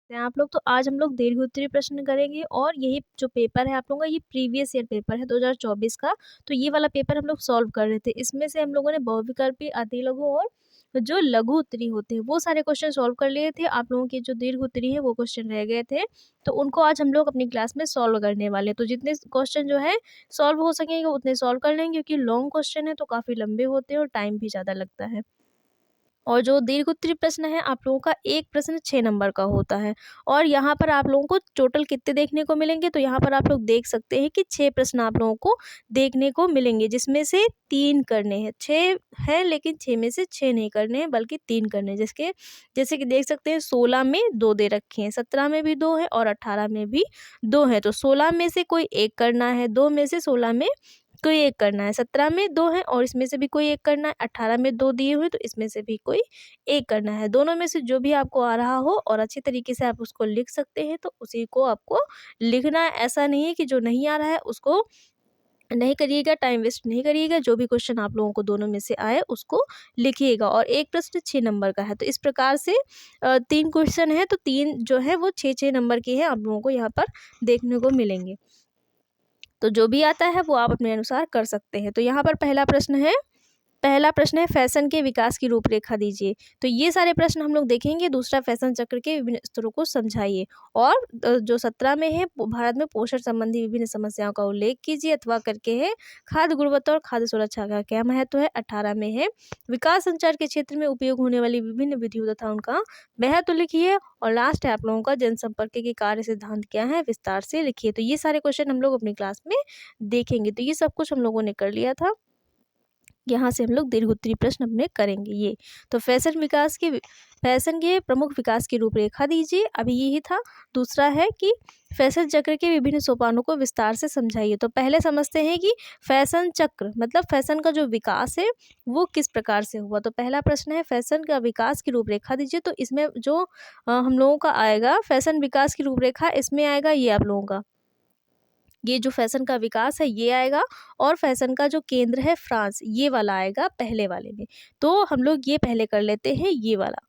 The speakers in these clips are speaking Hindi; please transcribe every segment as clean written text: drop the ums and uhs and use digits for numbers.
हैं आप लोग। तो आज हम लोग दीर्घ उत्तरीय प्रश्न करेंगे और यही जो पेपर है आप लोगों का ये प्रीवियस ईयर पेपर है 2024 का। तो ये वाला पेपर हम लोग सॉल्व कर रहे थे। इसमें से हम लोगों ने बहुविकल्पी, अतिलघु और जो लघु उत्तरीय होते हैं वो सारे क्वेश्चन सॉल्व कर लिए थे। आप लोगों के जो दीर्घ उत्तरीय है वो क्वेश्चन रह गए थे, तो उनको आज हम लोग अपनी क्लास में सॉल्व करने वाले हैं। तो जितने क्वेश्चन जो है सॉल्व हो सकेंगे उतने सॉल्व कर लेंगे, क्योंकि लॉन्ग क्वेश्चन है तो काफ़ी लंबे होते हैं और टाइम भी ज़्यादा लगता है। और जो दीर्घ उत्तरीय प्रश्न है आप लोगों का एक प्रश्न 6 नंबर का होता है। और यहाँ पर आप लोगों को टोटल कितने देखने को मिलेंगे, तो यहाँ पर आप लोग देख सकते हैं कि 6 प्रश्न आप लोगों को देखने को मिलेंगे, जिसमें से 3 करने हैं। 6 हैं लेकिन 6 में से 6 नहीं करने हैं बल्कि 3 करने हैं। जिसके जैसे कि देख सकते हैं 16 में 2 दे रखे हैं, 17 में भी 2 है और 18 में भी 2 है। तो 16 में से कोई एक करना है, 2 में से 16 में कोई एक करना है, 17 में 2 है और इसमें से भी कोई एक करना है, 18 में 2 दिए हुए तो इसमें से भी कोई एक करना है। दोनों में से जो भी आपको आ रहा हो और अच्छे तरीके से आप उसको लिख सकते हैं तो उसी को आपको लिखना है। ऐसा नहीं है कि जो नहीं आ रहा है उसको नहीं करिएगा, टाइम वेस्ट नहीं करिएगा। जो भी क्वेश्चन आप लोगों को दोनों में से आए उसको लिखिएगा। और एक प्रश्न 6 नंबर का है, तो इस प्रकार से 3 क्वेश्चन है तो 3 जो है वो 6-6 नंबर के हैं, आप लोगों को यहाँ पर देखने को मिलेंगे। तो जो भी आता है वो आप अपने अनुसार कर सकते हैं। तो यहाँ पर पहला प्रश्न है फैशन के विकास की रूपरेखा दीजिए। तो ये सारे प्रश्न हम लोग देखेंगे। दूसरा, फैशन चक्र के विभिन्न स्तरों को समझाइए। और जो 17 में है, भारत में पोषण संबंधी विभिन्न समस्याओं का उल्लेख कीजिए अथवा करके है खाद्य गुणवत्ता और खाद्य सुरक्षा का क्या महत्व है। 18 में है विकास संचार के क्षेत्र में उपयोग होने वाली विभिन्न विधियों तथा उनका महत्व लिखिए। और लास्ट है आप लोगों का जनसंपर्क के कार्य सिद्धांत क्या है, विस्तार से लिखिए। तो ये सारे क्वेश्चन हम लोग अपनी क्लास में देखेंगे। तो ये सब कुछ हम लोगों ने कर लिया था। यहाँ से हम लोग दीर्घ उत्तरीय प्रश्न अपने करेंगे ये। तो फैशन के प्रमुख विकास की रूपरेखा दीजिए, अभी यही था। दूसरा है कि फैशन चक्र के विभिन्न सोपानों को विस्तार से समझाइए। तो पहले समझते हैं कि फैशन चक्र मतलब फैशन का जो विकास है वो किस प्रकार से हुआ। तो पहला प्रश्न है फैशन का विकास की रूपरेखा दीजिए। तो इसमें जो हम लोगों का आएगा फैशन विकास की रूपरेखा, इसमें आएगा ये आप लोगों का, ये जो फैशन का विकास है ये आएगा। और फैशन का जो केंद्र है फ्रांस, ये वाला आएगा पहले वाले में। तो हम लोग ये पहले कर लेते हैं ये वाला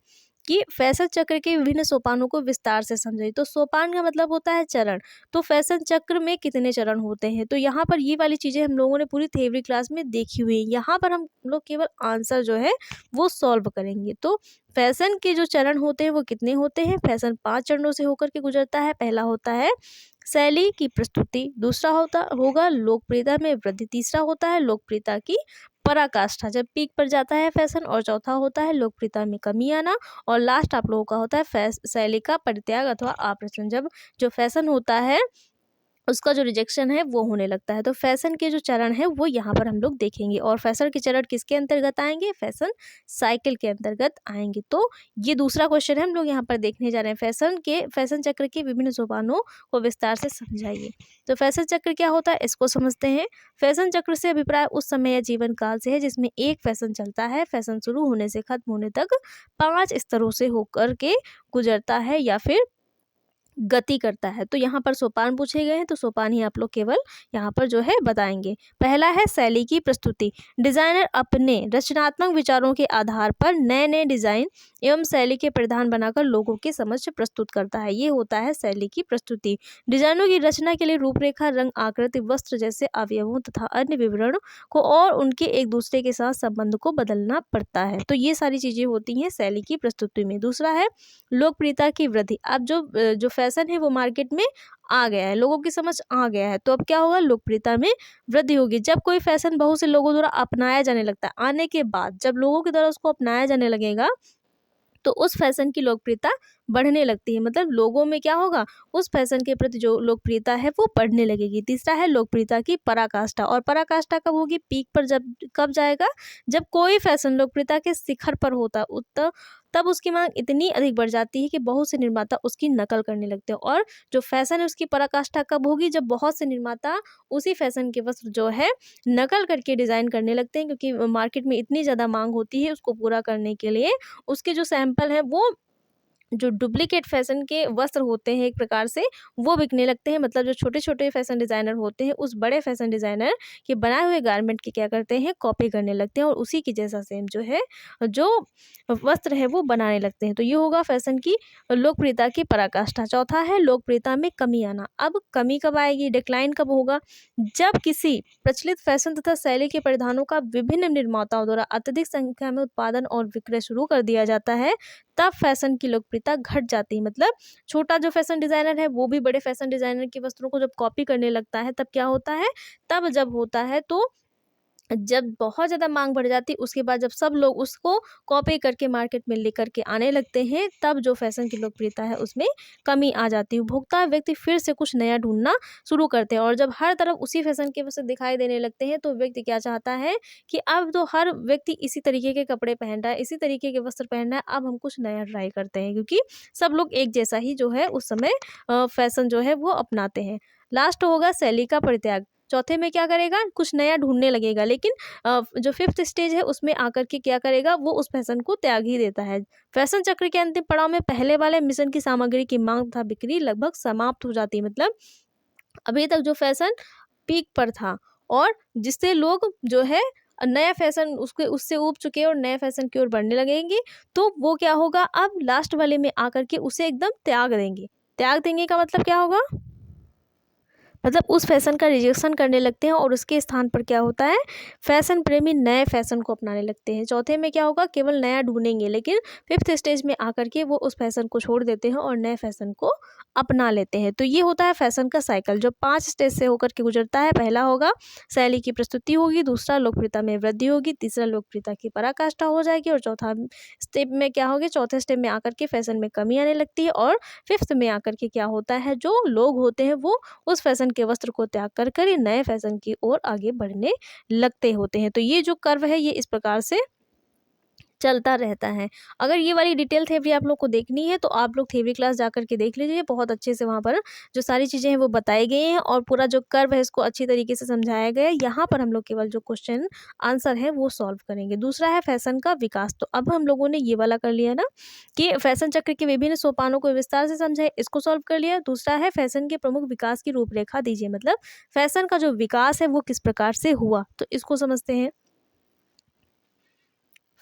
कि फैशन चक्र के विभिन्न सोपानों को विस्तार से समझाइए। तो सोपान का मतलब होता है चरण। तो फैशन चक्र में कितने चरण होते हैं, तो यहाँ पर ये वाली चीज़ें हम लोगों ने पूरी थ्योरी क्लास में देखी हुई है। यहाँ पर हम लोग केवल आंसर जो है वो सॉल्व करेंगे। तो फैशन के जो चरण होते हैं वो कितने होते हैं, फैशन 5 चरणों से होकर के गुजरता है। पहला होता है शैली की प्रस्तुति, दूसरा होगा लोकप्रियता में वृद्धि, तीसरा होता है लोकप्रियता की पराकाष्ठा जब पीक पर जाता है फैशन, और चौथा होता है लोकप्रियता में कमी आना। और लास्ट आप लोगों का होता है शैली का परित्याग अथवा अप्रचलन, जब जो फैशन होता है उसका जो रिजेक्शन है वो होने लगता है। तो फैशन के जो चरण है वो यहाँ पर हम लोग देखेंगे। और फैशन के चरण किसके अंतर्गत आएंगे, फैशन साइकिल के अंतर्गत आएंगे। तो ये दूसरा क्वेश्चन है हम लोग यहाँ पर देखने जा रहे हैं, फैशन चक्र के विभिन्न सोपानों को विस्तार से समझाइए। तो फैशन चक्र क्या होता है इसको समझते हैं। फैशन चक्र से अभिप्राय उस समय या जीवन काल से है जिसमें एक फैशन चलता है। फैशन शुरू होने से खत्म होने तक 5 स्तरों से होकर के गुजरता है या फिर गति करता है। तो यहाँ पर सोपान पूछे गए हैं, तो सोपान ही आप लोग केवल यहाँ पर जो है बताएंगे। पहला है शैली की प्रस्तुति। डिजाइनर अपने रचनात्मक विचारों के आधार पर नए नए डिजाइन एवं शैली के परिधान बनाकर लोगों के समक्ष प्रस्तुत करता है। ये होता है शैली की प्रस्तुति। डिजाइनों की रचना के लिए रूपरेखा, रंग, आकृति, वस्त्र जैसे अवयवों तथा अन्य विवरण को और उनके एक दूसरे के साथ संबंध को बदलना पड़ता है। तो ये सारी चीजें होती हैं शैली की प्रस्तुति में। दूसरा है लोकप्रियता की वृद्धि। अब जो फैशन है वो मार्केट में आ गया है, लोगों की समझ आ गया है, तो अब क्या होगा, लोकप्रियता में वृद्धि होगी। जब कोई फैशन बहुत से लोगों द्वारा अपनाया जाने लगता है, आने के बाद जब लोगों के द्वारा उसको अपनाया जाने लगेगा तो उस फैशन की लोकप्रियता बढ़ने लगती है। मतलब लोगों में क्या होगा, उस फैशन के प्रति जो लोकप्रियता है वो बढ़ने लगेगी। तीसरा है लोकप्रियता की पराकाष्ठा। और पराकाष्ठा कब होगी, पीक पर जब कब जाएगा, जब कोई फैशन लोकप्रियता के शिखर पर होता तब उसकी मांग इतनी अधिक बढ़ जाती है कि बहुत से निर्माता उसकी नकल करने लगते हैं। और जो फैशन है उसकी पराकाष्ठा कब होगी, जब बहुत से निर्माता उसी फैशन के वस्त्र जो है नकल करके डिज़ाइन करने लगते हैं, क्योंकि मार्केट में इतनी ज़्यादा मांग होती है उसको पूरा करने के लिए। उसके जो सैंपल हैं वो जो डुप्लीकेट फैशन के वस्त्र होते हैं एक प्रकार से, वो बिकने लगते हैं। मतलब जो छोटे-छोटे फैशन डिज़ाइनर होते हैं, उस बड़े फैशन डिज़ाइनर के बनाए हुए गारमेंट की क्या करते हैं, कॉपी करने लगते हैं और उसी के जैसा सेम जो है, जो वस्त्र है वो बनाने लगते हैं। तो ये होगा फैशन की लोकप्रियता की पराकाष्ठा। चौथा है लोकप्रियता में कमी आना। अब कमी कब आएगी, डिक्लाइन कब होगा? जब किसी प्रचलित फैशन तथा शैली के परिधानों का विभिन्न निर्माताओं द्वारा अत्यधिक संख्या में उत्पादन और विक्रय शुरू कर दिया जाता है, तब फैशन की लोकप्रियता घट जाती है। मतलब छोटा जो फैशन डिज़ाइनर है वो भी बड़े फैशन डिज़ाइनर के वस्त्रों को जब कॉपी करने लगता है, तब क्या होता है? तब जब होता है तो जब बहुत ज़्यादा माँग बढ़ जाती है, उसके बाद जब सब लोग उसको कॉपी करके मार्केट में लेकर के आने लगते हैं, तब जो फ़ैशन की लोकप्रियता है उसमें कमी आ जाती है। उपभोक्ता व्यक्ति फिर से कुछ नया ढूँढना शुरू करते हैं और जब हर तरफ उसी फ़ैशन के वस्त्र दिखाई देने लगते हैं, तो व्यक्ति क्या चाहता है कि अब तो हर व्यक्ति इसी तरीके के कपड़े पहन रहा है, इसी तरीके के वस्त्र पहन रहा है, अब हम कुछ नया ट्राई करते हैं, क्योंकि सब लोग एक जैसा ही जो है उस समय फ़ैशन जो है वो अपनाते हैं। लास्ट होगा शैली का परित्याग। चौथे में क्या करेगा? कुछ नया ढूँढने लगेगा, लेकिन जो फिफ्थ स्टेज है उसमें आकर के क्या करेगा, वो उस फैशन को त्याग ही देता है। फैशन चक्र के अंतिम पड़ाव में पहले वाले मिशन की सामग्री की मांग तथा बिक्री लगभग समाप्त हो जाती है। मतलब अभी तक जो फैशन पीक पर था और जिससे लोग जो है नया फैशन उसके उससे ऊब चुके हैं और नए फैशन की ओर बढ़ने लगेंगे, तो वो क्या होगा, अब लास्ट वाले में आकर के उसे एकदम त्याग देंगे। त्याग देंगे का मतलब क्या होगा? मतलब उस फैशन का रिजेक्शन करने लगते हैं और उसके स्थान पर क्या होता है, फैशन प्रेमी नए फैशन को अपनाने लगते हैं। चौथे में क्या होगा, केवल नया ढूंढेंगे, लेकिन फिफ्थ स्टेज में आकर के वो उस फैशन को छोड़ देते हैं और नए फैशन को अपना लेते हैं। तो ये होता है फैशन का साइकिल, जो 5 स्टेज से होकर के गुजरता है। पहला होगा शैली की प्रस्तुति होगी, दूसरा लोकप्रियता में वृद्धि होगी, तीसरा लोकप्रियता की पराकाष्ठा हो जाएगी और चौथा स्टेप में क्या होगी, चौथे स्टेप में आकर के फैशन में कमी आने लगती है और फिफ्थ में आकर के क्या होता है, जो लोग होते हैं वो उस फैशन के वस्त्र को त्याग कर कर ये नए फैशन की ओर आगे बढ़ने लगते होते हैं। तो ये जो कर्व है ये इस प्रकार से चलता रहता है। अगर ये वाली डिटेल थ्योरी आप लोग को देखनी है तो आप लोग थ्योरी क्लास जाकर के देख लीजिए, बहुत अच्छे से वहाँ पर जो सारी चीज़ें हैं वो बताई गई हैं और पूरा जो कर्व है इसको अच्छी तरीके से समझाया गया है। यहाँ पर हम लोग केवल जो क्वेश्चन आंसर है वो सॉल्व करेंगे। दूसरा है फैशन का विकास। तो अब हम लोगों ने ये वाला कर लिया ना कि फैशन चक्र के विभिन्न सोपानों को विस्तार से समझे, इसको सॉल्व कर लिया। दूसरा है फैशन के प्रमुख विकास की रूपरेखा दीजिए, मतलब फैशन का जो विकास है वो किस प्रकार से हुआ, तो इसको समझते हैं।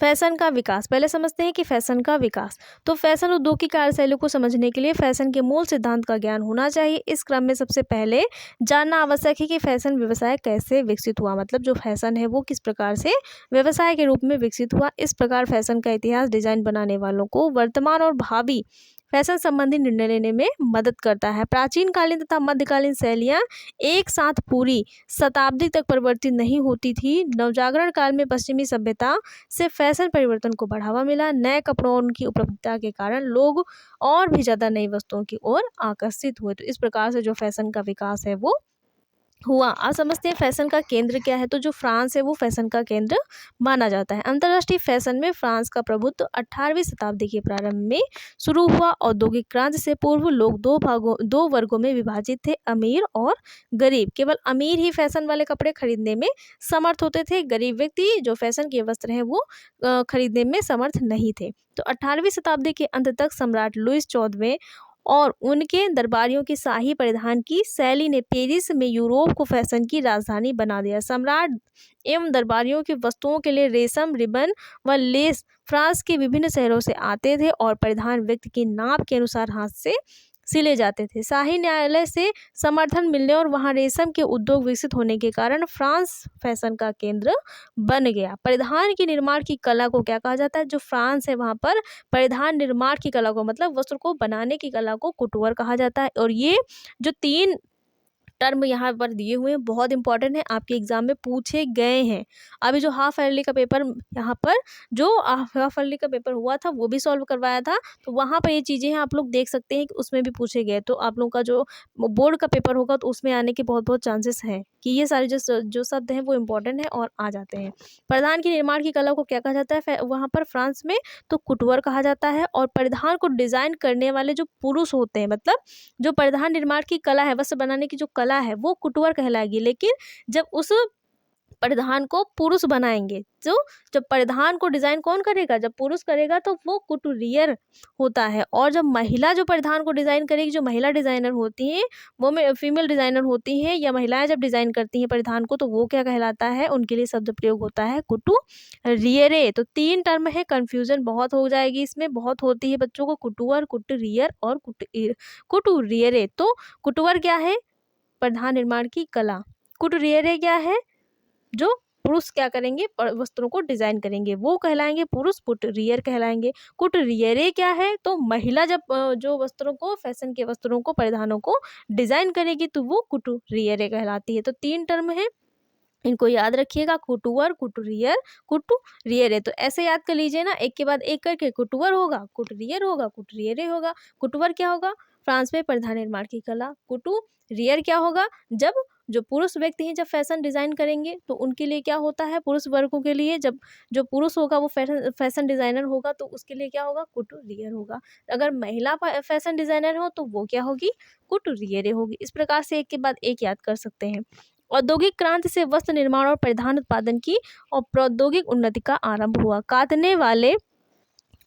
फैशन का विकास, पहले समझते हैं कि फैशन का विकास। तो फैशन उद्योग की कार्यशैली को समझने के लिए फैशन के मूल सिद्धांत का ज्ञान होना चाहिए। इस क्रम में सबसे पहले जानना आवश्यक है कि फैशन व्यवसाय कैसे विकसित हुआ, मतलब जो फैशन है वो किस प्रकार से व्यवसाय के रूप में विकसित हुआ। इस प्रकार फैशन का इतिहास डिजाइन बनाने वालों को वर्तमान और भावी फैशन संबंधी निर्णय लेने में मदद करता है। प्राचीन कालीन तथा मध्यकालीन शैलियाँ एक साथ पूरी शताब्दी तक परिवर्तित नहीं होती थी। नवजागरण काल में पश्चिमी सभ्यता से फैशन परिवर्तन को बढ़ावा मिला। नए कपड़ों और उनकी उपलब्धता के कारण लोग और भी ज़्यादा नई वस्तुओं की ओर आकर्षित हुए। तो इस प्रकार से जो फैशन का विकास है वो हुआ। अब समझते हैं फैशन का केंद्र क्या है। तो जो फ्रांस है वो फैशन का केंद्र माना जाता है। अंतर्राष्ट्रीय फैशन में फ्रांस का प्रभुत्व 18वीं शताब्दी के प्रारंभ में शुरू हुआ। औद्योगिक क्रांति से पूर्व लोग दो वर्गों में विभाजित थे, अमीर और गरीब। केवल अमीर ही फैशन वाले कपड़े खरीदने में समर्थ होते थे। गरीब व्यक्ति जो फैशन के वस्त्र हैं वो खरीदने में समर्थ नहीं थे। तो 18वीं शताब्दी के अंत तक सम्राट लुइस 14वें और उनके दरबारियों की शाही परिधान की शैली ने पेरिस में यूरोप को फैशन की राजधानी बना दिया। सम्राट एवं दरबारियों की वस्तुओं के लिए रेशम, रिबन व लेस फ्रांस के विभिन्न शहरों से आते थे और परिधान व्यक्ति की नाप के अनुसार हाथ से सिले जाते थे। शाही न्यायालय से समर्थन मिलने और वहां रेशम के उद्योग विकसित होने के कारण फ्रांस फैशन का केंद्र बन गया। परिधान की निर्माण की कला को क्या कहा जाता है, जो फ्रांस है वहां पर परिधान निर्माण की कला को, मतलब वस्त्र को बनाने की कला को कुटवर कहा जाता है। और ये जो 3 टर्म यहाँ पर दिए हुए हैं बहुत इंपॉर्टेंट है, आपके एग्जाम में पूछे गए हैं। अभी जो हाफ ईयरली का पेपर यहाँ पर जो हाफ ईयरली का पेपर हुआ था वो भी सॉल्व करवाया था, तो वहाँ पर ये चीज़ें हैं आप लोग देख सकते हैं कि उसमें भी पूछे गए। तो आप लोगों का जो बोर्ड का पेपर होगा तो उसमें आने के बहुत बहुत चांसेस हैं कि ये सारे जो शब्द हैं वो इंपॉर्टेंट है और आ जाते हैं। प्रधान की निर्माण की कला को क्या कहा जाता है वहाँ पर फ्रांस में, तो कुटवर कहा जाता है। और परिधान को डिजाइन करने वाले जो पुरुष होते हैं, मतलब जो परिधान निर्माण की कला है, वस्त्र बनाने की जो कला है वो कुटवर कहलाएगी। लेकिन जब उस परिधान को पुरुष बनाएंगे। जो जब परिधान को डिजाइन कौन करेगा, जब पुरुष करेगा तो वो कुटुरियर होता है। और जब महिला जो परिधान को डिजाइन करेगी, जो महिला डिजाइनर होती हैं वो में फीमेल डिजाइनर होती हैं, या महिलाएं जब डिजाइन करती हैं परिधान को, तो वो क्या कहलाता है, उनके लिए शब्द प्रयोग होता है कुटुरियरे। तो 3 टर्म है, कंफ्यूजन बहुत हो जाएगी इसमें, बहुत होती है बच्चों को, कुटुवर, कुटुरियर और कुटुरियरे। तो कुटुवर क्या है, परिधान निर्माण की कला। कुटुरियरे क्या है, जो पुरुष क्या करेंगे, वस्त्रों को डिजाइन करेंगे, वो कहलाएंगे पुरुष, कुटुरियर कहलाएंगे। कुटुरियरे क्या है, तो महिला जब जो वस्त्रों को, फैशन के वस्त्रों को, परिधानों को डिजाइन करेगी तो वो कुटुरियरे कहलाती है। तो 3 टर्म है, इनको याद रखिएगा, कुटुवर, कुटुरियर, कुटुरियरे। तो ऐसे याद कर लीजिए ना, एक के बाद एक करके, कुटुवर होगा, कुटुरियर होगा, कुटुरियरे होगा। कुटुवर क्या होगा, फ्रांस में परिधान निर्माण की कला। कुटुरियर क्या होगा, जब जो पुरुष व्यक्ति हैं जब फैशन डिजाइन करेंगे तो उनके लिए क्या होता है, पुरुष वर्गों के लिए, जब जो पुरुष होगा वो फैशन डिजाइनर होगा तो उसके लिए क्या होगा, कुटुरियर होगा। अगर महिला फैशन डिजाइनर हो तो वो क्या होगी, कुटुरियरे होगी। इस प्रकार से एक के बाद एक याद कर सकते हैं। औद्योगिक क्रांति से वस्त्र निर्माण और परिधान उत्पादन की और प्रौद्योगिक उन्नति का आरंभ हुआ। काटने वाले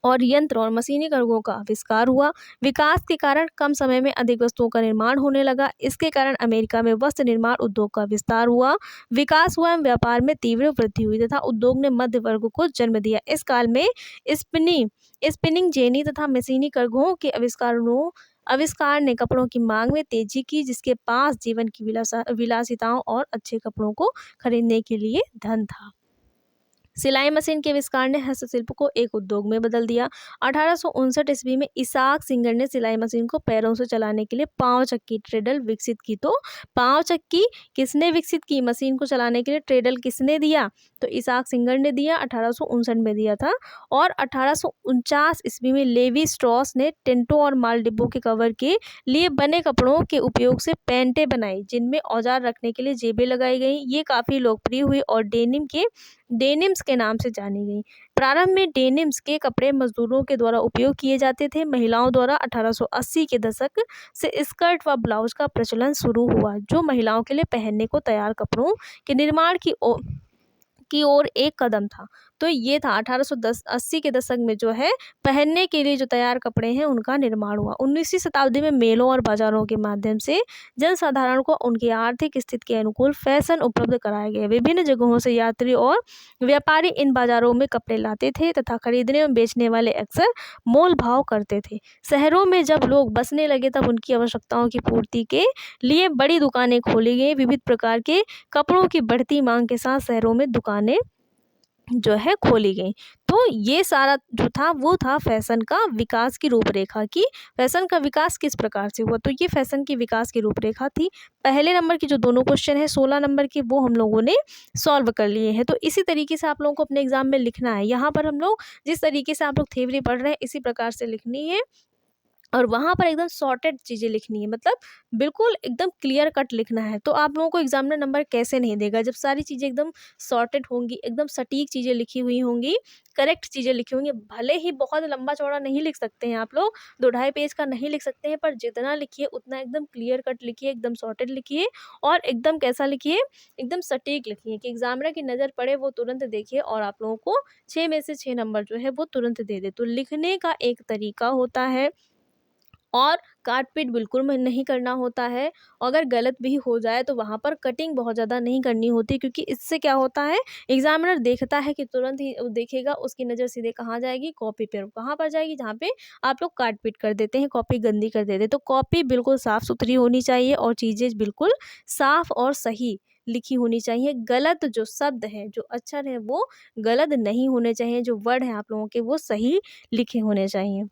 और यंत्र और मशीनी कर्मों का आविष्कार हुआ। विकास के कारण कम समय में अधिक वस्तुओं का निर्माण होने लगा। इसके कारण अमेरिका में वस्त्र निर्माण उद्योग का विस्तार हुआ, विकास हुआ एवं व्यापार में तीव्र वृद्धि हुई तथा उद्योग ने मध्य वर्ग को जन्म दिया। इस काल में स्पिनिंग जेनी तथा मशीनी कर्मों के आविष्कार ने कपड़ों की मांग में तेजी की, जिसके पास जीवन की विलासिताओं और अच्छे कपड़ों को खरीदने के लिए धन था। सिलाई मशीन के आविष्कार ने हस्तशिल्प को एक उद्योग में बदल दिया। 1859 ईस्वी में इसाक सिंगर ने सिलाई मशीन को पैरों से चलाने के लिए पांव चक्की ट्रेडल विकसित की। तो पांव चक्की किसने विकसित की, मशीन को चलाने के लिए ट्रेडल किसने दिया, तो इसाक सिंगर ने दिया, 1859 में दिया था। और 1849 ईस्वी में लेवी स्ट्रॉस ने टेंटों और माल डिब्बों के कवर के लिए बने कपड़ों के उपयोग से पैंटें बनाई, जिनमें औजार रखने के लिए जेबें लगाई गई। ये काफ़ी लोकप्रिय हुई और डेनिम्स के नाम से जानी गई। प्रारंभ में डेनिम्स के कपड़े मजदूरों के द्वारा उपयोग किए जाते थे। महिलाओं द्वारा 1880 के दशक से स्कर्ट व ब्लाउज का प्रचलन शुरू हुआ, जो महिलाओं के लिए पहनने को तैयार कपड़ों के निर्माण की ओर एक कदम था। तो ये था 1880 के दशक में जो है पहनने के लिए जो तैयार कपड़े हैं उनका निर्माण हुआ। 19वीं शताब्दी में मेलों और बाजारों के माध्यम से जनसाधारण को उनकी आर्थिक स्थिति के अनुकूल फैशन उपलब्ध कराए गए। विभिन्न जगहों से यात्री और व्यापारी इन बाजारों में कपड़े लाते थे तथा खरीदने और बेचने वाले अक्सर मोल भाव करते थे। शहरों में जब लोग बसने लगे तब उनकी आवश्यकताओं की पूर्ति के लिए बड़ी दुकानें खोली गई। विविध प्रकार के कपड़ों की बढ़ती मांग के साथ शहरों में दुकानें जो है खोली गई। तो ये सारा जो था वो था फैशन का विकास की रूपरेखा की। फैशन का विकास किस प्रकार से हुआ, तो ये फैशन की विकास की रूपरेखा थी। पहले नंबर की जो दोनों क्वेश्चन है 16 नंबर के, वो हम लोगों ने सॉल्व कर लिए हैं। तो इसी तरीके से आप लोगों को अपने एग्जाम में लिखना है। यहाँ पर हम लोग जिस तरीके से आप लोग थ्योरी पढ़ रहे हैं इसी प्रकार से लिखनी है, और वहाँ पर एकदम सॉर्टेड चीज़ें लिखनी है, मतलब बिल्कुल एकदम क्लियर कट लिखना है। तो आप लोगों को एग्जामिनर नंबर कैसे नहीं देगा, जब सारी चीज़ें एकदम सॉर्टेड होंगी, एकदम सटीक चीज़ें लिखी हुई होंगी, करेक्ट चीज़ें लिखी होंगी। भले ही बहुत लंबा चौड़ा नहीं लिख सकते हैं आप लोग, 2-2.5 पेज का नहीं लिख सकते हैं, पर जितना लिखिए उतना एकदम क्लियर कट लिखिए, एकदम सॉर्टेड लिखिए और एकदम कैसा लिखिए, एकदम सटीक लिखिए कि एग्जामिनर की नज़र पड़े, वो तुरंत देखिए और आप लोगों को 6 में से 6 नंबर जो है वो तुरंत दे दे। तो लिखने का एक तरीका होता है और काट-पीट बिल्कुल नहीं करना होता है। अगर गलत भी हो जाए तो वहाँ पर कटिंग बहुत ज़्यादा नहीं करनी होती, क्योंकि इससे क्या होता है, एग्जामिनर देखता है कि तुरंत ही देखेगा, उसकी नज़र सीधे कहाँ जाएगी, कॉपी पर। कहाँ पर जाएगी, जहाँ पे आप लोग काट-पीट कर देते हैं, कॉपी गंदी कर देते हैं। तो कॉपी बिल्कुल साफ़ सुथरी होनी चाहिए और चीज़ें बिल्कुल साफ़ और सही लिखी होनी चाहिए। गलत जो शब्द हैं, जो अक्षर हैं, वो गलत नहीं होने चाहिए। जो वर्ड हैं आप लोगों के, वो सही लिखे होने चाहिए।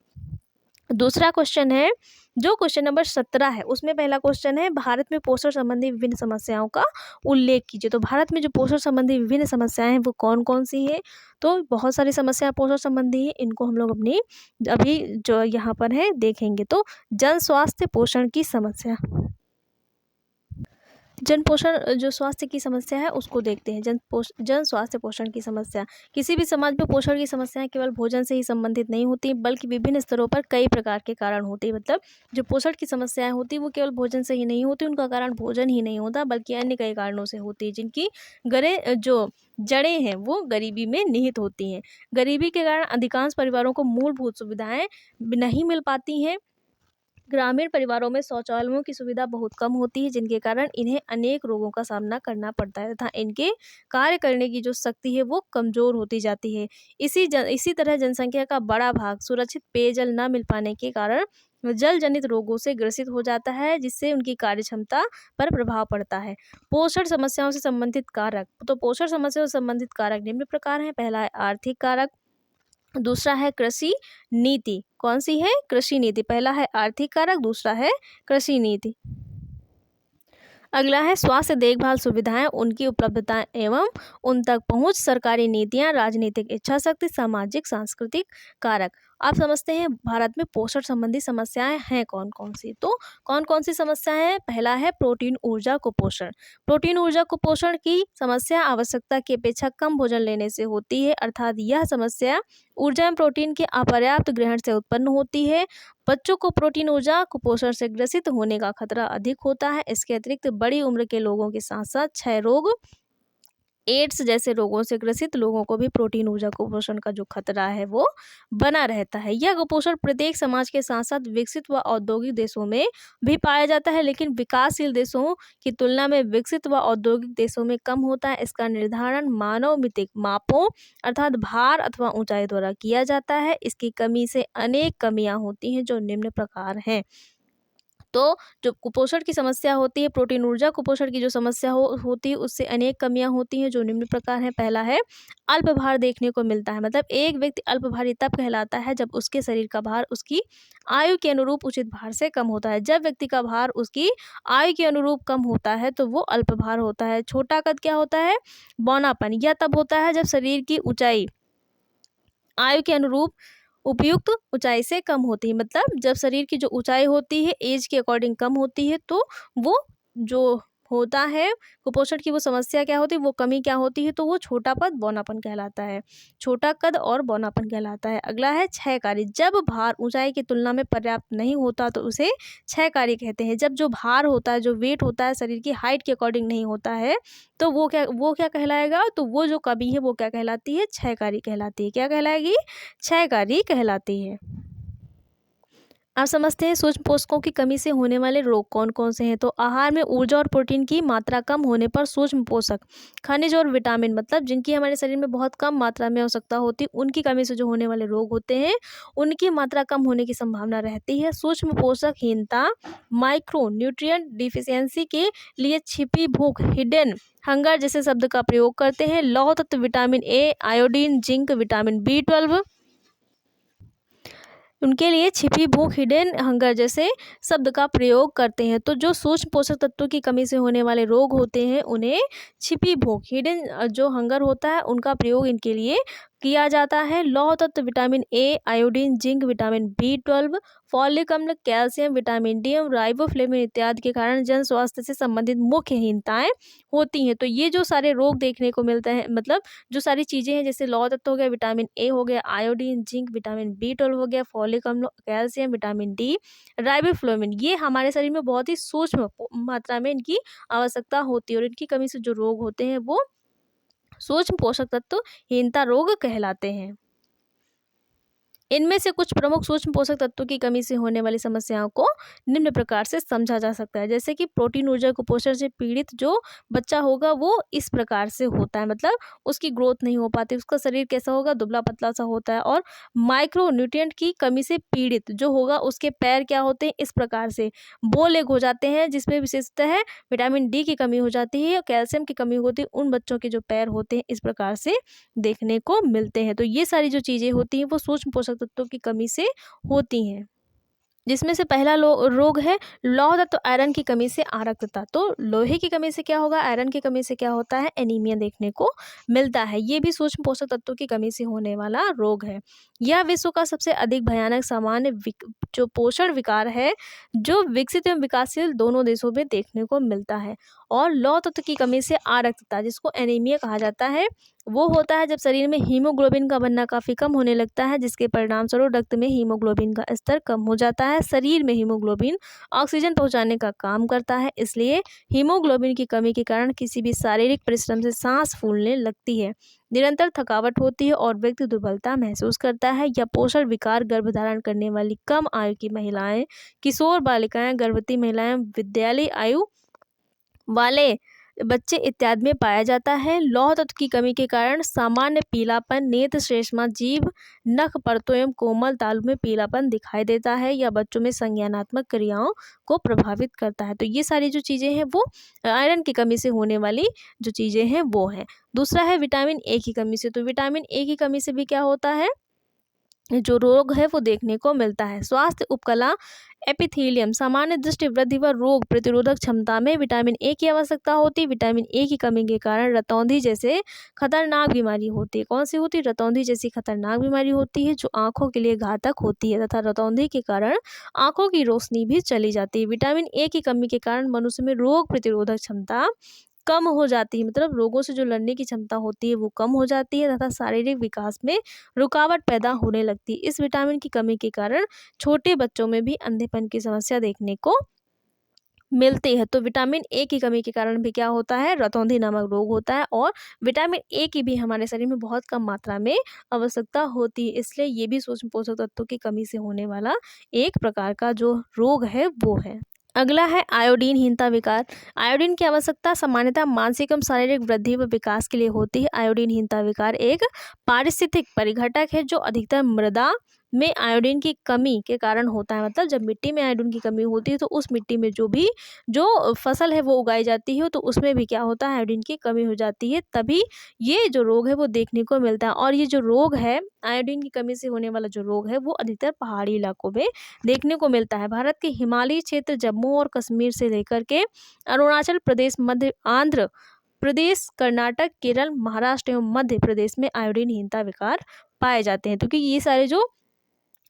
दूसरा क्वेश्चन है, जो क्वेश्चन नंबर 17 है, उसमें पहला क्वेश्चन है, भारत में पोषण संबंधी विभिन्न समस्याओं का उल्लेख कीजिए। तो भारत में जो पोषण संबंधी विभिन्न समस्याएं हैं वो कौन कौन सी हैं, तो बहुत सारी समस्याएं पोषण संबंधी हैं, इनको हम लोग अपनी अभी जो यहाँ पर है देखेंगे। तो जन स्वास्थ्य पोषण की समस्या, जन पोषण जो स्वास्थ्य की समस्या है उसको देखते हैं। जन स्वास्थ्य पोषण की समस्या। किसी भी समाज में पोषण की समस्याएं केवल भोजन से ही संबंधित नहीं होती, बल्कि विभिन्न स्तरों पर कई प्रकार के कारण होते हैं। मतलब जो पोषण की समस्याएं होती वो केवल भोजन से ही नहीं होती, उनका कारण भोजन ही नहीं होता बल्कि अन्य कई कारणों से होती है, जिनकी जो जड़ें हैं वो गरीबी में निहित होती हैं। गरीबी के कारण अधिकांश परिवारों को मूलभूत सुविधाएं नहीं मिल पाती हैं। ग्रामीण परिवारों में शौचालयों की सुविधा बहुत कम होती है, जिनके कारण इन्हें अनेक रोगों का सामना करना पड़ता है तथा इनके कार्य करने की जो शक्ति है वो कमजोर होती जाती है। इसी तरह जनसंख्या का बड़ा भाग सुरक्षित पेयजल न मिल पाने के कारण जल जनित रोगों से ग्रसित हो जाता है, जिससे उनकी कार्य क्षमता पर प्रभाव पड़ता है। पोषण समस्याओं से संबंधित कारक। तो पोषण समस्याओं से संबंधित कारक निम्न प्रकार हैं। पहला है आर्थिक कारक, दूसरा है कृषि नीति। कौन सी है? कृषि नीति। पहला है आर्थिक कारक, दूसरा है कृषि नीति। अगला है स्वास्थ्य देखभाल सुविधाएं, उनकी उपलब्धता एवं उन तक पहुंच, सरकारी नीतियां, राजनीतिक इच्छा शक्ति, सामाजिक सांस्कृतिक कारक। आप समझते हैं भारत में पोषण संबंधी समस्याएं हैं कौन कौन सी। तो कौन कौन सी समस्याएं हैं? पहला है प्रोटीन ऊर्जा कुपोषण। प्रोटीन ऊर्जा कुपोषण की समस्या आवश्यकता की अपेक्षा कम भोजन लेने से होती है, अर्थात यह समस्या ऊर्जा एवं प्रोटीन के अपर्याप्त ग्रहण से उत्पन्न होती है। बच्चों को प्रोटीन ऊर्जा कुपोषण से ग्रसित होने का खतरा अधिक होता है। इसके अतिरिक्त बड़ी उम्र के लोगों के साथ साथ क्षय रोग, एड्स जैसे रोगों से ग्रसित लोगों को भी प्रोटीन ऊर्जा कुपोषण का जो खतरा है वो बना रहता है। यह कुपोषण प्रत्येक समाज के साथ साथ विकसित व औद्योगिक देशों में भी पाया जाता है, लेकिन विकासशील देशों की तुलना में विकसित व औद्योगिक देशों में कम होता है। इसका निर्धारण मानवमितिक मापों अर्थात भार अथवा ऊंचाई द्वारा किया जाता है। इसकी कमी से अनेक कमियां होती हैं जो निम्न प्रकार हैं। तो जो कुपोषण की समस्या होती है, प्रोटीन ऊर्जा कुपोषण की जो समस्या होती है, उससे अनेक कमियां होती हैं जो निम्न प्रकार हैं। पहला है अल्प भार देखने को मिलता है। मतलब एक व्यक्ति अल्प भारी तब कहलाता है जब उसके शरीर का भार उसकी आयु के अनुरूप उचित भार से कम होता है। जब व्यक्ति का भार उसकी आयु के अनुरूप कम होता है तो वो अल्प भार होता है। छोटा कद क्या होता है? बौनापन। यह तब होता है जब शरीर की ऊंचाई आयु के अनुरूप उपयुक्त ऊंचाई से कम होती है। मतलब जब शरीर की जो ऊंचाई होती है एज के अकॉर्डिंग कम होती है, तो वो जो होता है कुपोषण की वो समस्या क्या होती है, वो कमी क्या होती है, तो वो छोटा पद बौनापन कहलाता है। छोटा कद और बौनापन कहलाता है। अगला है क्षयकारी। जब भार ऊंचाई की तुलना में पर्याप्त नहीं होता तो उसे क्षयकारी कहते हैं। जब जो भार होता है, जो वेट होता है शरीर की हाइट के अकॉर्डिंग नहीं होता है, तो वो क्या कहलाएगा? तो वो जो कमी है वो क्या कहलाती है? क्षयकारी कहलाती है। क्या कहलाएगी? क्षयकारी कहलाती है। आप समझते हैं सूक्ष्म पोषकों की कमी से होने वाले रोग कौन कौन से हैं। तो आहार में ऊर्जा और प्रोटीन की मात्रा कम होने पर सूक्ष्म पोषक, खनिज और विटामिन, मतलब जिनकी हमारे शरीर में बहुत कम मात्रा में आवश्यकता होती है, उनकी कमी से जो होने वाले रोग होते हैं उनकी मात्रा कम होने की संभावना रहती है। सूक्ष्म पोषक हीनता, माइक्रो न्यूट्रिएंट डिफिशियंसी के लिए छिपी भूख, हिडन हंगर जैसे शब्द का प्रयोग करते हैं। लौह तत्व vitamin A, iodine, zinc, vitamin B12, उनके लिए छिपी भूख, हिडन हंगर जैसे शब्द का प्रयोग करते हैं। तो जो सूक्ष्म पोषक तत्वों की कमी से होने वाले रोग होते हैं उन्हें छिपी भूख, हिडन जो हंगर होता है उनका प्रयोग इनके लिए किया जाता है। लौह तत्व vitamin A, iodine, zinc, vitamin B12, folic अम्ल, कैल्शियम, विटामिन डी एवं राइबोफ्लेविन इत्यादि के कारण जन स्वास्थ्य से संबंधित मुख्य हीनताएं होती हैं। तो ये जो सारे रोग देखने को मिलते हैं, मतलब जो सारी चीज़ें हैं, जैसे लौह तत्व हो गया, विटामिन ए हो गया, आयोडीन, जिंक, विटामिन B12 हो गया, फॉलिक अम्ल, कैल्शियम, विटामिन डी, राइबोफ्लेविन, ये हमारे शरीर में बहुत ही सूक्ष्म मात्रा में इनकी आवश्यकता होती है और इनकी कमी से जो रोग होते हैं वो सूक्ष्म पोषक तत्व हीनता रोग कहलाते हैं। इनमें से कुछ प्रमुख सूक्ष्म पोषक तत्वों की कमी से होने वाली समस्याओं को निम्न प्रकार से समझा जा सकता है। जैसे कि प्रोटीन ऊर्जा कुपोषण से पीड़ित जो बच्चा होगा वो इस प्रकार से होता है, मतलब उसकी ग्रोथ नहीं हो पाती, उसका शरीर कैसा होगा? दुबला पतला सा होता है। और माइक्रो न्यूट्रिएंट की कमी से पीड़ित जो होगा उसके पैर क्या होते हैं? इस प्रकार से बो लेग हो जाते हैं, जिसमें विशेषतः है विटामिन डी की कमी हो जाती है, कैल्शियम की कमी होती है। उन बच्चों के जो पैर होते हैं इस प्रकार से देखने को मिलते हैं। तो ये सारी जो चीज़ें होती हैं वो सूक्ष्म पोषक तत्वों की कमी से होती हैं। जिसमें से पहला रोग है लौह तत्व आयरन की कमी से आरक्तता। तो लोहे की कमी से क्या होगा? आयरन की कमी से क्या होता है? एनीमिया देखने को मिलता है। ये भी सूक्ष्म पोषक तत्वों की कमी से होने वाला रोग है। यह विश्व का सबसे अधिक भयानक सामान्य जो पोषण विकार है जो विकसित एवं विकासशील दोनों देशों में देखने को मिलता है। और लौह तत्व की कमी से आरक्तता, जिसको एनीमिया कहा जाता है, वो होता है जब शरीर में हीमोग्लोबिन का बनना काफ़ी कम होने लगता है, जिसके परिणामस्वरूप रक्त में हीमोग्लोबिन का स्तर कम हो जाता है। शरीर में हीमोग्लोबिन ऑक्सीजन पहुंचाने का काम करता है, इसलिए हीमोग्लोबिन की कमी के कारण किसी भी शारीरिक परिश्रम से सांस फूलने लगती है, निरंतर थकावट होती है और व्यक्ति दुर्बलता महसूस करता है। या पोषण विकार गर्भधारण करने वाली कम आयु की महिलाएं, किशोर बालिकाएं, गर्भवती महिलाएं, विद्यालयी आयु वाले बच्चे इत्यादि में पाया जाता है। लौह तत्व की कमी के कारण सामान्य पीलापन, नेत्र श्लेष्मा, जीभ, नख परतों एवं कोमल तालु में पीलापन दिखाई देता है या बच्चों में संज्ञानात्मक क्रियाओं को प्रभावित करता है। तो ये सारी जो चीज़ें हैं वो आयरन की कमी से होने वाली जो चीज़ें हैं वो हैं। दूसरा है विटामिन ए की कमी से। तो विटामिन ए की कमी से भी क्या होता है, जो रोग है वो देखने को मिलता है। स्वास्थ्य उपकला एपिथेलियम, सामान्य दृष्टि वृद्धि व रोग प्रतिरोधक क्षमता में विटामिन ए की आवश्यकता होती है। विटामिन ए की कमी के कारण रतौंधी जैसे खतरनाक बीमारी होती है। कौन सी होती है? रतौंधी जैसी खतरनाक बीमारी होती है जो आंखों के लिए घातक होती है तथा रतौंधी के कारण आंखों की रोशनी भी चली जाती है। विटामिन ए की कमी के कारण मनुष्य में रोग प्रतिरोधक क्षमता कम हो जाती है, मतलब रोगों से जो लड़ने की क्षमता होती है वो कम हो जाती है तथा शारीरिक विकास में रुकावट पैदा होने लगती है। इस विटामिन की कमी के कारण छोटे बच्चों में भी अंधेपन की समस्या देखने को मिलती है। तो विटामिन ए की कमी के कारण भी क्या होता है, रतौंधी नामक रोग होता है और विटामिन ए की भी हमारे शरीर में बहुत कम मात्रा में आवश्यकता होती है, इसलिए ये भी सूक्ष्म पोषक तत्वों की कमी से होने वाला एक प्रकार का जो रोग है वो है। अगला है आयोडीनहीनता विकार। आयोडीन की आवश्यकता सामान्यतः मानसिक एवं शारीरिक वृद्धि व विकास के लिए होती है। आयोडीनहीनता विकार एक पारिस्थितिक परिघटक है जो अधिकतर मृदा में आयोडीन की कमी के कारण होता है। मतलब जब मिट्टी में आयोडीन की कमी होती है तो उस मिट्टी में जो फसल है वो उगाई जाती है तो उसमें भी क्या होता है, आयोडीन की कमी हो जाती है, तभी ये जो रोग है वो देखने को मिलता है। और ये जो रोग है आयोडीन की कमी से होने वाला जो रोग है वो अधिकतर पहाड़ी इलाकों में देखने को मिलता है। भारत के हिमालयी क्षेत्र जम्मू और कश्मीर से लेकर के अरुणाचल प्रदेश, मध्य आंध्र प्रदेश, कर्नाटक, केरल, महाराष्ट्र एवं मध्य प्रदेश में आयोडीनहीनता विकार पाए जाते हैं। क्योंकि ये सारे जो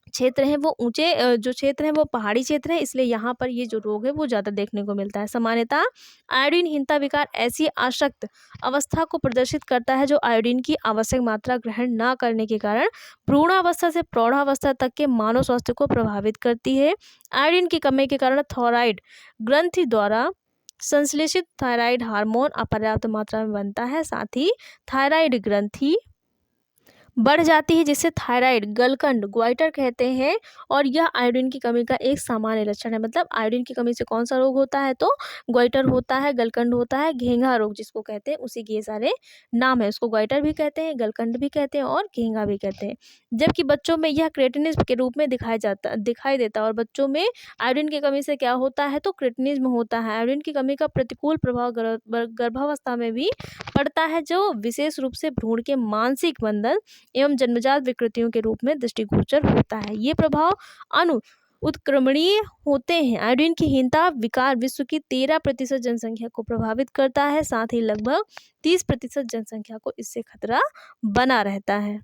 क्षेत्र हैं वो ऊंचे जो क्षेत्र हैं वो पहाड़ी क्षेत्र है, इसलिए यहाँ पर ये जो रोग है वो ज़्यादा देखने को मिलता है। सामान्यतः आयोडीनहीनता विकार ऐसी अशक्त अवस्था को प्रदर्शित करता है जो आयोडीन की आवश्यक मात्रा ग्रहण न करने के कारण भ्रूणावस्था से प्रौढ़ावस्था तक के मानव स्वास्थ्य को प्रभावित करती है। आयोडीन की कमी के कारण थायराइड ग्रंथि द्वारा संश्लेषित थायराइड हार्मोन अपर्याप्त मात्रा में बनता है, साथ ही थायराइड ग्रंथि बढ़ जाती है जिसे थायराइड गलकंड ग्वाइटर कहते हैं और यह आयोडीन की कमी का एक सामान्य लक्षण है। मतलब आयोडीन की कमी से कौन सा रोग होता है, तो ग्वाइटर होता है, गलकंड होता है, घेंघा रोग जिसको कहते हैं, उसी के ये सारे नाम है। उसको ग्वाइटर भी कहते हैं, गलकंड भी कहते हैं और घेंघा भी कहते हैं। जबकि बच्चों में यह क्रेटिनिज्म के रूप में दिखाई देता है और बच्चों में आयोडीन की कमी से क्या होता है, तो क्रेटिनिज्म होता है। आयोडीन की कमी का प्रतिकूल प्रभाव गर्भावस्था में भी पड़ता है, जो विशेष रूप से भ्रूण के मानसिक बंधन एवं जन्मजात विकृतियों के रूप में दृष्टिगोचर होता है। ये प्रभाव उत्क्रमणीय होते हैं। आयोडीन की हीनता विकार विश्व की 13% जनसंख्या को प्रभावित करता है, साथ ही लगभग 30% जनसंख्या को इससे खतरा बना रहता है।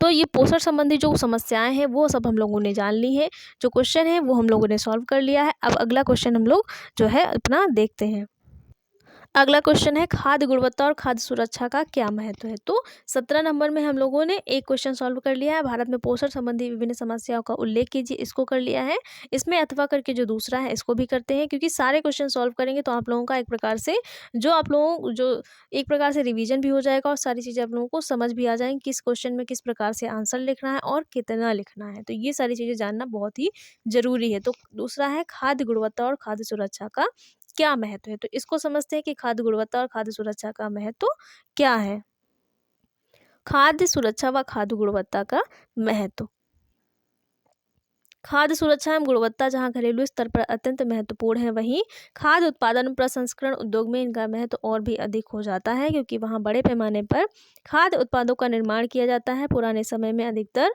तो ये पोषण संबंधी जो समस्याएं हैं वो सब हम लोगों ने जान ली है, जो क्वेश्चन है वो हम लोगों ने सॉल्व कर लिया है। अब अगला क्वेश्चन हम लोग जो है अपना देखते हैं। अगला क्वेश्चन है खाद्य गुणवत्ता और खाद्य सुरक्षा का क्या महत्व है। तो 17 नंबर में हम लोगों ने एक क्वेश्चन सॉल्व कर लिया है। भारत में पोषण संबंधी विभिन्न समस्याओं का उल्लेख कीजिए, इसको कर लिया है। इसमें अथवा करके जो दूसरा है इसको भी करते हैं, क्योंकि सारे क्वेश्चन सॉल्व करेंगे तो आप लोगों का एक प्रकार से रिवीजन भी हो जाएगा और सारी चीज़ें आप लोगों को समझ भी आ जाएंगी, किस क्वेश्चन में किस प्रकार से आंसर लिखना है और कितना लिखना है। तो ये सारी चीज़ें जानना बहुत ही जरूरी है। तो दूसरा है खाद्य गुणवत्ता और खाद्य सुरक्षा का क्या महत्व है। तो इसको समझते हैं कि खाद्य गुणवत्ता और खाद्य सुरक्षा का महत्व क्या है। खाद्य सुरक्षा व खाद्य गुणवत्ता का महत्व। खाद्य सुरक्षा एवं गुणवत्ता जहां घरेलू स्तर पर अत्यंत महत्वपूर्ण है, वहीं खाद्य उत्पादन प्रसंस्करण उद्योग में इनका महत्व और भी अधिक हो जाता है, क्योंकि वहां बड़े पैमाने पर खाद्य उत्पादों का निर्माण किया जाता है। पुराने समय में अधिकतर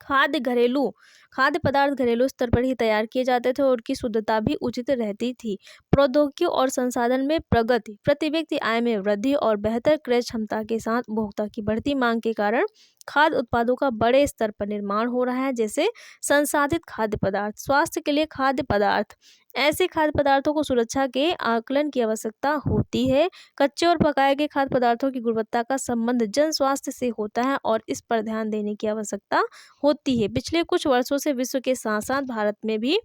खाद्य पदार्थ घरेलू स्तर पर ही तैयार किए जाते थे और उनकी शुद्धता भी उचित रहती थी। प्रौद्योगिकी और संसाधन में प्रगति, प्रति व्यक्ति आय में वृद्धि और बेहतर क्रय क्षमता के साथ उपभोक्ता की बढ़ती मांग के कारण खाद्य उत्पादों का बड़े स्तर पर निर्माण हो रहा है, जैसे संसाधित खाद्य पदार्थ, स्वास्थ्य के लिए खाद्य पदार्थ, ऐसे खाद्य पदार्थों को सुरक्षा के आकलन की आवश्यकता होती है। कच्चे और पकाए गए खाद्य पदार्थों की गुणवत्ता का संबंध जन स्वास्थ्य से होता है और इस पर ध्यान देने की आवश्यकता होती है। पिछले कुछ वर्षों से विश्व के साथ साथ भारत में भी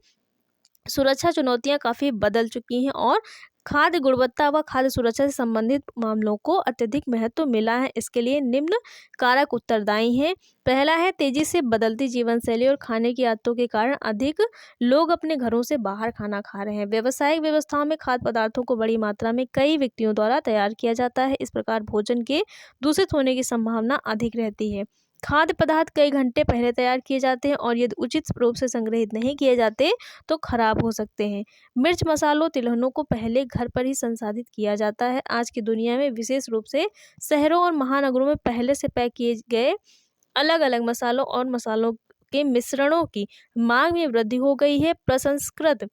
सुरक्षा चुनौतियां काफ़ी बदल चुकी हैं और खाद्य गुणवत्ता व खाद्य सुरक्षा से संबंधित मामलों को अत्यधिक महत्व मिला है। इसके लिए निम्न कारक उत्तरदायी हैं। पहला है, तेजी से बदलती जीवन शैली और खाने की आदतों के कारण अधिक लोग अपने घरों से बाहर खाना खा रहे हैं। व्यावसायिक व्यवस्थाओं में खाद्य पदार्थों को बड़ी मात्रा में कई व्यक्तियों द्वारा तैयार किया जाता है। इस प्रकार भोजन के दूषित होने की संभावना अधिक रहती है। खाद्य पदार्थ कई घंटे पहले तैयार किए जाते हैं और यदि उचित रूप से संग्रहित नहीं किए जाते तो खराब हो सकते हैं। मिर्च, मसालों, तिलहनों को पहले घर पर ही संसाधित किया जाता है। आज की दुनिया में विशेष रूप से शहरों और महानगरों में पहले से पैक किए गए अलग अलग मसालों और मसालों के मिश्रणों की मांग में वृद्धि हो गई है। प्रसंस्कृत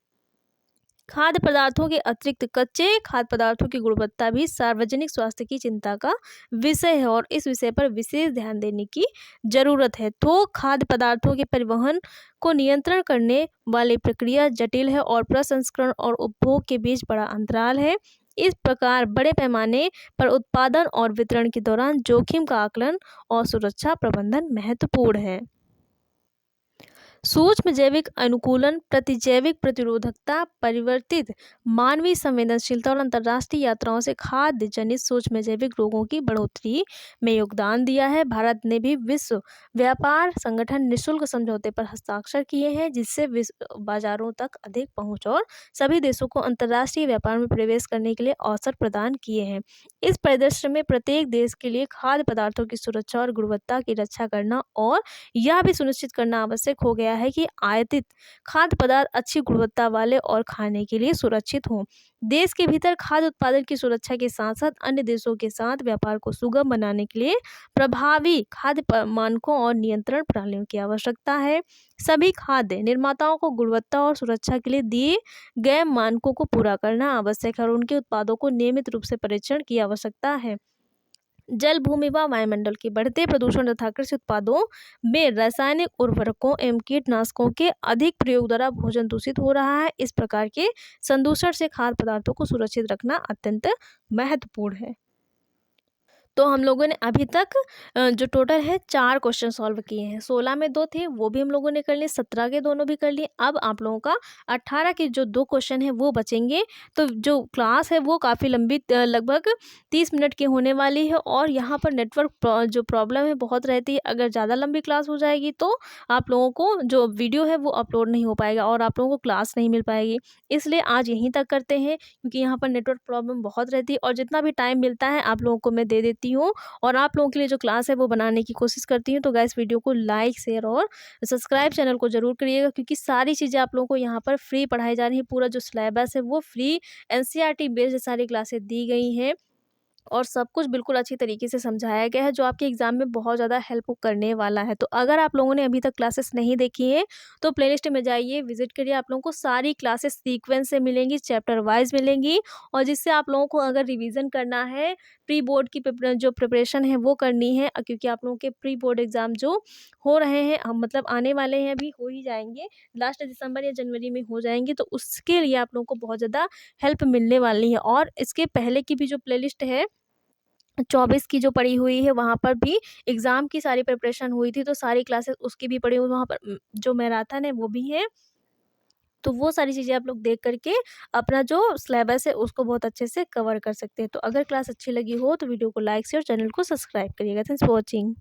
खाद्य पदार्थों के अतिरिक्त कच्चे खाद्य पदार्थों की गुणवत्ता भी सार्वजनिक स्वास्थ्य की चिंता का विषय है और इस विषय पर विशेष ध्यान देने की जरूरत है। तो खाद्य पदार्थों के परिवहन को नियंत्रण करने वाली प्रक्रिया जटिल है और प्रसंस्करण और उपभोग के बीच बड़ा अंतराल है। इस प्रकार बड़े पैमाने पर उत्पादन और वितरण के दौरान जोखिम का आकलन और सुरक्षा प्रबंधन महत्वपूर्ण है। सूक्ष्म जैविक अनुकूलन, प्रतिजैविक प्रतिरोधकता, परिवर्तित मानवीय संवेदनशीलता और अंतर्राष्ट्रीय यात्राओं से खाद्य जनित सूक्ष्म जैविक रोगों की बढ़ोतरी में योगदान दिया है। भारत ने भी विश्व व्यापार संगठन निःशुल्क समझौते पर हस्ताक्षर किए हैं, जिससे विश्व बाजारों तक अधिक पहुंच और सभी देशों को अंतर्राष्ट्रीय व्यापार में प्रवेश करने के लिए अवसर प्रदान किए हैं। इस परिदृश्य में प्रत्येक देश के लिए खाद्य पदार्थों की सुरक्षा और गुणवत्ता की रक्षा करना और यह भी सुनिश्चित करना आवश्यक हो गया है कि आयातित खाद्य पदार्थ अच्छी गुणवत्ता वाले और खाने के लिए सुरक्षित हों। देश के भीतर खाद्य उत्पादन की सुरक्षा के साथ साथ अन्य देशों के साथ व्यापार को सुगम बनाने के लिए प्रभावी खाद्य मानकों और नियंत्रण प्रणालियों की आवश्यकता है। सभी खाद्य निर्माताओं को गुणवत्ता और सुरक्षा के लिए दिए गए मानकों को पूरा करना आवश्यक है और उनके उत्पादों को नियमित रूप से परीक्षण की आवश्यकता है। जल, भूमि व वायुमंडल के बढ़ते प्रदूषण तथा कृषि उत्पादों में रासायनिक उर्वरकों एवं कीटनाशकों के अधिक प्रयोग द्वारा भोजन दूषित हो रहा है। इस प्रकार के संदूषण से खाद्य पदार्थों को सुरक्षित रखना अत्यंत महत्वपूर्ण है। तो हम लोगों ने अभी तक जो टोटल है 4 क्वेश्चन सॉल्व किए हैं। 16 में 2 थे वो भी हम लोगों ने कर लिए, 17 के दोनों भी कर लिए। अब आप लोगों का 18 के जो 2 क्वेश्चन है वो बचेंगे। तो जो क्लास है वो काफ़ी लंबी लगभग 30 मिनट की होने वाली है और यहाँ पर नेटवर्क जो प्रॉब्लम है बहुत रहती है। अगर ज़्यादा लंबी क्लास हो जाएगी तो आप लोगों को जो वीडियो है वो अपलोड नहीं हो पाएगा और आप लोगों को क्लास नहीं मिल पाएगी। इसलिए आज यहीं तक करते हैं क्योंकि यहाँ पर नेटवर्क प्रॉब्लम बहुत रहती है और जितना भी टाइम मिलता है आप लोगों को मैं दे देती हूँ और आप लोगों के लिए जो क्लास है वो बनाने की कोशिश करती हूँ। तो गाइस वीडियो को लाइक, शेयर और सब्सक्राइब चैनल को जरूर करिएगा क्योंकि सारी चीज़ें आप लोगों को यहाँ पर फ्री पढ़ाई जा रही है। पूरा जो सिलेबस है वो फ्री एनसीईआरटी बेस्ड सारी क्लासेस दी गई हैं और सब कुछ बिल्कुल अच्छी तरीके से समझाया गया है जो आपके एग्जाम में बहुत ज़्यादा हेल्प करने वाला है। तो अगर आप लोगों ने अभी तक क्लासेस नहीं देखी है तो प्लेलिस्ट में जाइए, विजिट करिए। आप लोगों को सारी क्लासेस सीक्वेंस से मिलेंगी, चैप्टर वाइज मिलेंगी और जिससे आप लोगों को अगर रिवीजन करना है, प्री बोर्ड की जो प्रिपरेशन है वो करनी है क्योंकि आप लोगों के प्री बोर्ड एग्ज़ाम जो हो रहे हैं मतलब आने वाले हैं, अभी हो ही जाएंगे, लास्ट दिसंबर या जनवरी में हो जाएंगे। तो उसके लिए आप लोगों को बहुत ज़्यादा हेल्प मिलने वाली है। और इसके पहले की भी जो प्लेलिस्ट है 24 की जो पड़ी हुई है वहाँ पर भी एग्ज़ाम की सारी प्रिपरेशन हुई थी, तो सारी क्लासेस उसकी भी पड़ी हुई वहाँ पर जो मैराथन है वो भी है। तो वो सारी चीज़ें आप लोग देख करके अपना जो सिलेबस है उसको बहुत अच्छे से कवर कर सकते हैं। तो अगर क्लास अच्छी लगी हो तो वीडियो को लाइक शेयर, चैनल को सब्सक्राइब करिएगा। Thanks for watching.